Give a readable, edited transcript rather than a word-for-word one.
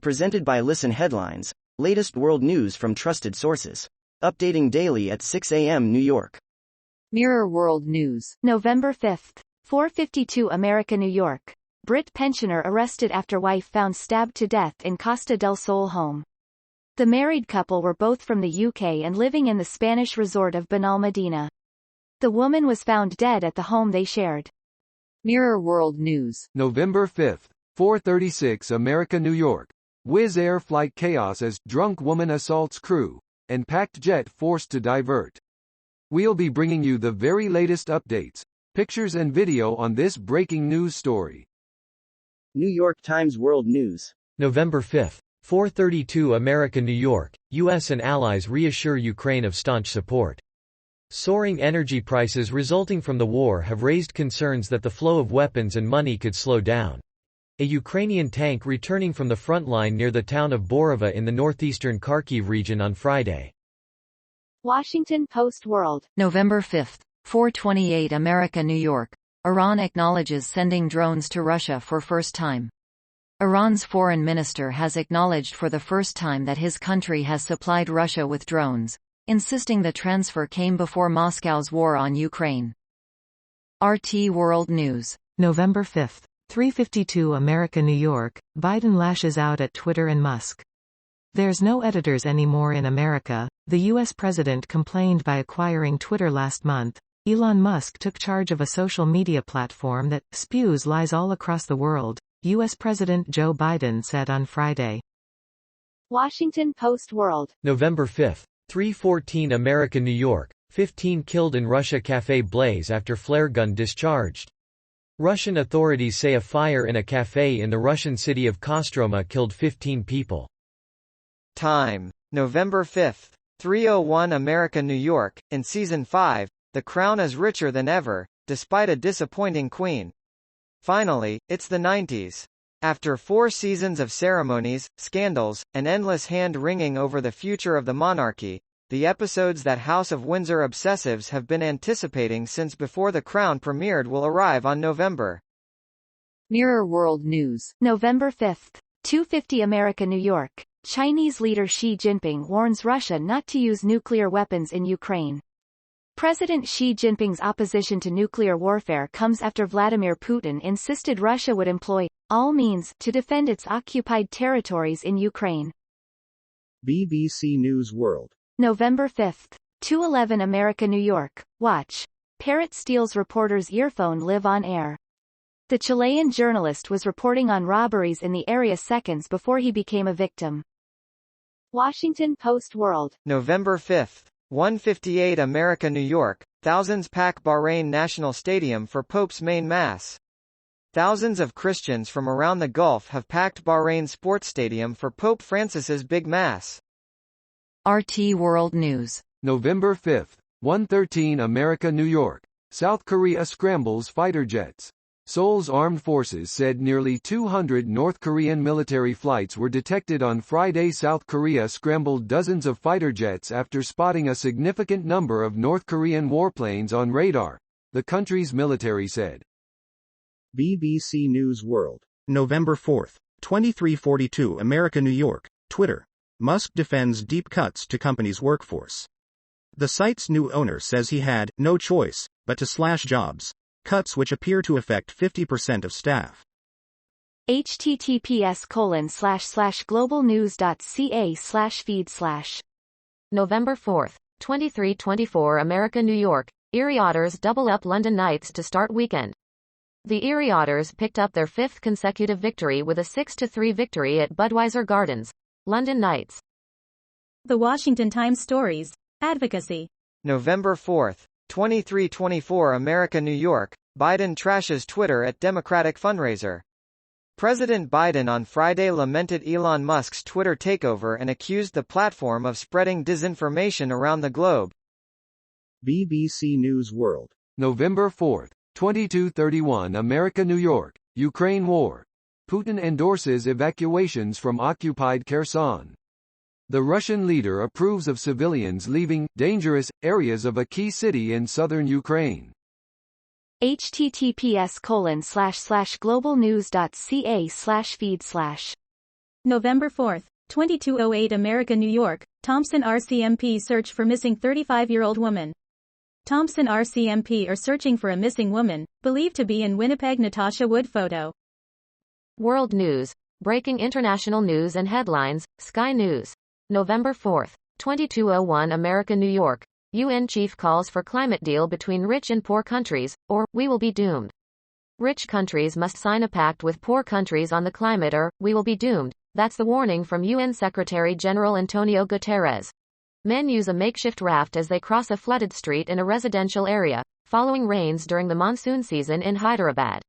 Presented by Listen Headlines, latest world news from trusted sources. Updating daily at 6 a.m. New York. Mirror World News. November 5th. 4:52 America, New York. Brit pensioner arrested after wife found stabbed to death in Costa del Sol home. The married couple were both from the UK and living in the Spanish resort of Benalmádena. The woman was found dead at the home they shared. Mirror World News. November 5th. 4:36 America, New York. Wizz Air flight chaos as drunk woman assaults crew, and packed jet forced to divert. We'll be bringing you the very latest updates, pictures and video on this breaking news story. New York Times World News. November 5th. 4:32 America, New York. U.S. and allies reassure Ukraine of staunch support. Soaring energy prices resulting from the war have raised concerns that the flow of weapons and money could slow down. A Ukrainian tank returning from the front line near the town of Borova in the northeastern Kharkiv region on Friday. Washington Post World. November 5th. 4:28 America, New York. Iran acknowledges sending drones to Russia for first time. Iran's foreign minister has acknowledged for the first time that his country has supplied Russia with drones, insisting the transfer came before Moscow's war on Ukraine. RT World News. November 5th. 3:52 America, New York. Biden lashes out at Twitter and Musk. There's no editors anymore in America, the U.S. president complained by acquiring Twitter last month. Elon Musk took charge of a social media platform that spews lies all across the world, U.S. President Joe Biden said on Friday. Washington Post World. November 5th. 3:14 America, New York. 15 killed in Russia cafe blaze after flare gun discharged. Russian authorities say a fire in a cafe in the Russian city of Kostroma killed 15 people. Time. November 5th. 3:01 America, New York. In Season 5, the crown is richer than ever, despite a disappointing queen. Finally, it's the 90s. After 4 seasons of ceremonies, scandals, and endless hand-wringing over the future of the monarchy, the episodes that House of Windsor obsessives have been anticipating since before The Crown premiered will arrive on November. Mirror World News. November 5th. 2:50 America, New York. Chinese leader Xi Jinping warns Russia not to use nuclear weapons in Ukraine. President Xi Jinping's opposition to nuclear warfare comes after Vladimir Putin insisted Russia would employ all means to defend its occupied territories in Ukraine. BBC News World. November 5th. 2:11 America, New York. Watch. Parrot steals reporter's earphone live on air. The Chilean journalist was reporting on robberies in the area seconds before he became a victim. Washington Post World. November 5th. 1:58 America, New York. Thousands pack Bahrain National Stadium for Pope's main mass. Thousands of Christians from around the Gulf have packed Bahrain Sports Stadium for Pope Francis's big mass. RT World News. November 5th. 1:13 America, New York. South Korea scrambles fighter jets. Seoul's armed forces said nearly 200 North Korean military flights were detected on Friday. South Korea scrambled dozens of fighter jets after spotting a significant number of North Korean warplanes on radar, the country's military said. BBC News World. November 4th. 23:42 America, New York. Twitter. Musk defends deep cuts to company's workforce. The site's new owner says he had no choice but to slash jobs, cuts which appear to affect 50% of staff. https://globalnews.ca/feed/. November 4th. 23:24 America, New York. Erie Otters double up London Knights to start weekend. The Erie Otters picked up their 5th consecutive victory with a 6-3 victory at Budweiser Gardens. London Knights. The Washington Times Stories. Advocacy. November 4th. 23:24 America, New York. Biden trashes Twitter at Democratic fundraiser. President Biden on Friday lamented Elon Musk's Twitter takeover and accused the platform of spreading disinformation around the globe. BBC News World. November 4th. 22:31 America, New York. Ukraine war. Putin endorses evacuations from occupied Kherson. The Russian leader approves of civilians leaving dangerous areas of a key city in southern Ukraine. https://globalnews.ca/feed/. November 4, 2208 America, New York, Thompson RCMP search for missing 35-year-old woman. Thompson RCMP are searching for a missing woman, believed to be in Winnipeg. Natasha Wood photo. World News. Breaking international news and headlines, Sky News. November 4, 2201 America, New York. UN chief calls for climate deal between rich and poor countries, or, we will be doomed. Rich countries must sign a pact with poor countries on the climate or, we will be doomed. That's the warning from UN Secretary-General Antonio Guterres. Men use a makeshift raft as they cross a flooded street in a residential area, following rains during the monsoon season in Hyderabad.